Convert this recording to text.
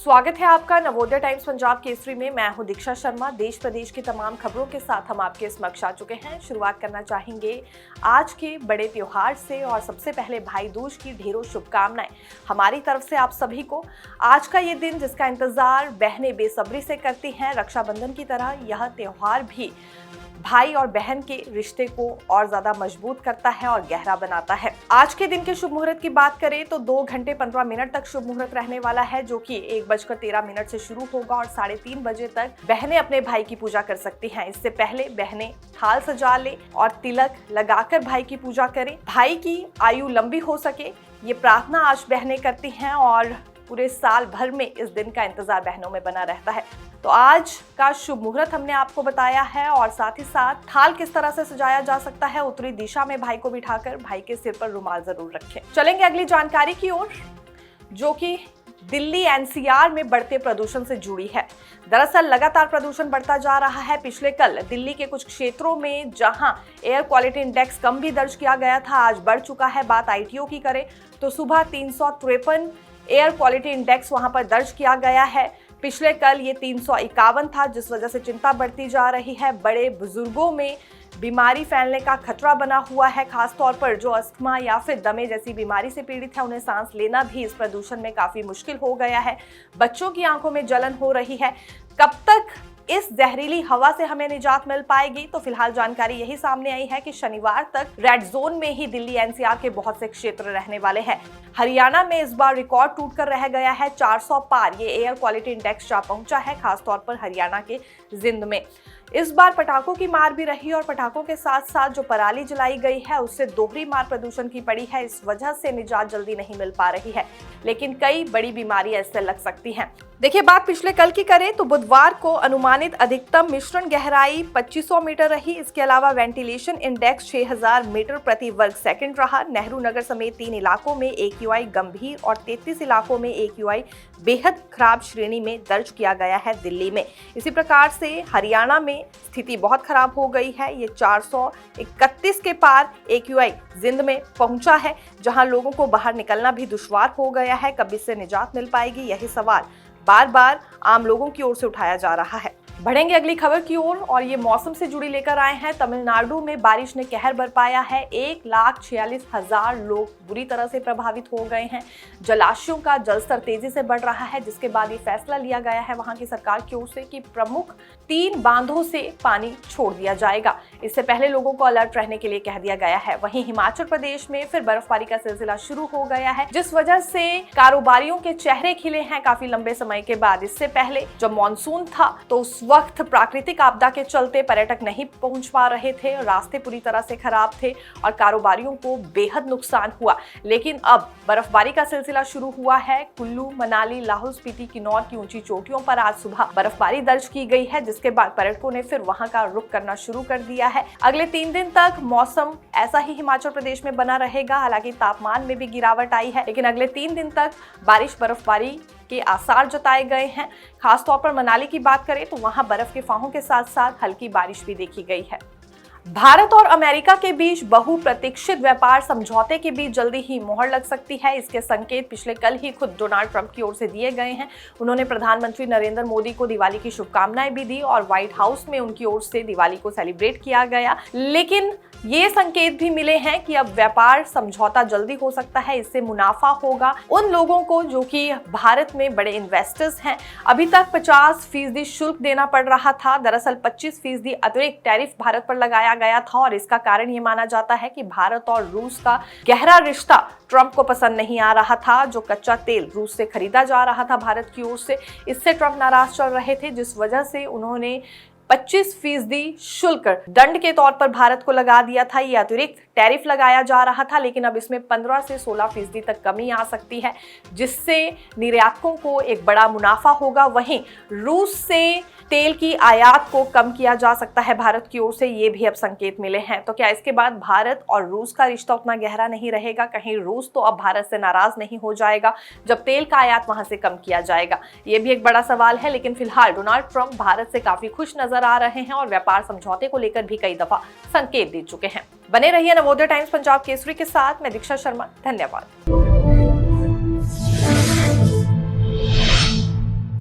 स्वागत है आपका नवोदय टाइम्स पंजाब केसरी में। मैं हूं दीक्षा शर्मा। देश प्रदेश की तमाम खबरों के साथ हम आपके समक्ष आ चुके हैं। शुरुआत करना चाहेंगे आज के बड़े त्योहार से और सबसे पहले भाई दूज की ढेरों शुभकामनाएं हमारी तरफ से आप सभी को। आज का ये दिन जिसका इंतजार बहनें बेसब्री से करती हैं, रक्षाबंधन की तरह यह त्योहार भी भाई और बहन के रिश्ते को और ज्यादा मजबूत करता है और गहरा बनाता है। आज के दिन के शुभ मुहूर्त की बात करें तो 2 घंटे 15 मिनट तक शुभ मुहूर्त रहने वाला है, जो कि 1:13 से शुरू होगा और 3:30 बजे तक बहनें अपने भाई की पूजा कर सकती हैं। इससे पहले बहनें थाल सजा ले और तिलक लगाकर भाई की पूजा करें। भाई की आयु लंबी हो सके, ये प्रार्थना आज बहनें करती हैं और पूरे साल भर में इस दिन का इंतजार बहनों में बना रहता है। तो आज का शुभ मुहूर्त हमने आपको बताया है और साथ ही साथ थाल किस तरह से सजाया जा सकता है। उत्तरी दिशा में भाई को बिठाकर भाई के सिर पर रुमाल जरूर रखें। चलेंगे अगली जानकारी की ओर, जो कि दिल्ली एनसीआर में बढ़ते प्रदूषण से जुड़ी है। दरअसल लगातार प्रदूषण बढ़ता जा रहा है। पिछले कल दिल्ली के कुछ क्षेत्रों में जहां एयर क्वालिटी इंडेक्स कम भी दर्ज किया गया था, आज बढ़ चुका है। बात आईटीओ की करें तो सुबह 353 एयर क्वालिटी इंडेक्स वहां पर दर्ज किया गया है। पिछले कल ये 351 था, जिस वजह से चिंता बढ़ती जा रही है। बड़े बुजुर्गों में बीमारी फैलने का खतरा बना हुआ है। खासतौर पर जो अस्थमा या फिर दमे जैसी बीमारी से पीड़ित है, उन्हें सांस लेना भी इस प्रदूषण में काफी मुश्किल हो गया है। बच्चों की आंखों में जलन हो रही है। कब तक इस जहरीली हवा से हमें निजात मिल पाएगी? तो फिलहाल जानकारी यही सामने आई है कि शनिवार तक रेड जोन में ही दिल्ली एनसीआर के बहुत से क्षेत्र रहने वाले हैं। हरियाणा में इस बार रिकॉर्ड टूटकर रह गया है। 400 पार ये एयर क्वालिटी इंडेक्स जा पहुंचा है, खासतौर पर हरियाणा के जिंद में। इस बार पटाखों की मार भी रही और पटाखों के साथ साथ जो पराली जलाई गई है, उससे दोहरी मार प्रदूषण की पड़ी है। इस वजह से निजात जल्दी नहीं मिल पा रही है, लेकिन कई बड़ी बीमारियां इससे लग सकती हैं। देखिए, बात पिछले कल की करें तो बुधवार को अनुमानित अधिकतम मिश्रण गहराई 2500 मीटर रही। इसके अलावा वेंटिलेशन इंडेक्स 6000 मीटर प्रति वर्ग सेकंड रहा। नेहरू नगर समेत 3 इलाकों में AQI गंभीर और 33 इलाकों में AQI बेहद खराब श्रेणी में दर्ज किया गया है दिल्ली में। इसी प्रकार से हरियाणा में स्थिति बहुत खराब हो गई है। ये 431 के पार AQI जिंद में पहुंचा है, जहां लोगों को बाहर निकलना भी दुश्वार हो गया है। कब इससे निजात मिल पाएगी, यही सवाल बार बार आम लोगों की ओर से उठाया जा रहा है। बढ़ेंगे अगली खबर की ओर और ये मौसम से जुड़ी लेकर आए हैं। तमिलनाडु में बारिश ने कहर बरपाया है। 1,46,000 लोग बुरी तरह से प्रभावित हो गए हैं। जलाशयों का जलस्तर तेजी से बढ़ रहा है, जिसके बाद ये फैसला लिया गया है वहां की सरकार की ओर से कि प्रमुख 3 बांधों से पानी छोड़ दिया जाएगा। इससे पहले लोगों को अलर्ट रहने के लिए कह दिया गया है। वहीं हिमाचल प्रदेश में फिर बर्फबारी का सिलसिला शुरू हो गया है, जिस वजह से कारोबारियों के चेहरे खिले हैं काफी लंबे समय के बाद। इससे पहले जब मानसून था तो उस वक्त प्राकृतिक आपदा के चलते पर्यटक नहीं पहुंच पा रहे थे, रास्ते पूरी तरह से खराब थे और कारोबारियों को बेहद नुकसान हुआ। लेकिन अब बर्फबारी का सिलसिला शुरू हुआ है। कुल्लू, मनाली, लाहौल स्पीति, किन्नौर की ऊंची चोटियों पर आज सुबह बर्फबारी दर्ज की गई है, जिसके बाद पर्यटकों ने फिर वहां का रुख करना शुरू कर दिया है। अगले 3 दिन तक मौसम ऐसा ही हिमाचल प्रदेश में बना रहेगा। हालांकि तापमान में भी गिरावट आई है, लेकिन अगले 3 दिन तक बारिश बर्फबारी के आसार जताए गए हैं। खासतौर पर मनाली की बात करें तो वहां बर्फ के फाहों के साथ साथ हल्की बारिश भी देखी गई है। भारत और अमेरिका के बीच बहुप्रतीक्षित व्यापार समझौते के बीच जल्दी ही मोहर लग सकती है। इसके संकेत पिछले कल ही खुद डोनाल्ड ट्रंप की ओर से दिए गए हैं। उन्होंने प्रधानमंत्री नरेंद्र मोदी को दिवाली की शुभकामनाएं भी दी और व्हाइट हाउस में उनकी ओर से दिवाली को सेलिब्रेट किया गया। लेकिन ये संकेत भी मिले हैं कि अब व्यापार समझौता जल्दी हो सकता है। इससे मुनाफा होगा उन लोगों को जो कि भारत में बड़े इन्वेस्टर्स हैं। अभी तक 50% शुल्क देना पड़ रहा था। दरअसल 25% अतिरिक्त टैरिफ भारत पर लगाया गया था और इसका कारण ये माना जाता है कि भारत और रूस का गहरा रिश्ता ट्रंप को पसंद नहीं आ रहा था। जो कच्चा तेल रूस से खरीदा जा रहा था भारत की ओर से, इससे ट्रंप नाराज चल रहे थे, जिस वजह से उन्होंने 25% शुल्क दंड के तौर पर भारत को लगा दिया था। ये अतिरिक्त टैरिफ लगाया जा रहा था, लेकिन अब इसमें 15 से 16% तक कमी आ सकती है, जिससे निर्यातकों को एक बड़ा मुनाफा होगा। वहीं रूस से तेल की आयात को कम किया जा सकता है भारत की ओर से, ये भी अब संकेत मिले हैं। तो क्या इसके बाद भारत और रूस का रिश्ता उतना गहरा नहीं रहेगा? कहीं रूस तो अब भारत से नाराज नहीं हो जाएगा जब तेल का आयात वहां से कम किया जाएगा? ये भी एक बड़ा सवाल है। लेकिन फिलहाल डोनाल्ड ट्रंप भारत से काफी खुश नजर आ रहे हैं और व्यापार समझौते को लेकर भी कई दफा संकेत दे चुके हैं। बने रहिए नवोदय टाइम्स पंजाब केसरी के साथ। मैं दीक्षा शर्मा, धन्यवाद।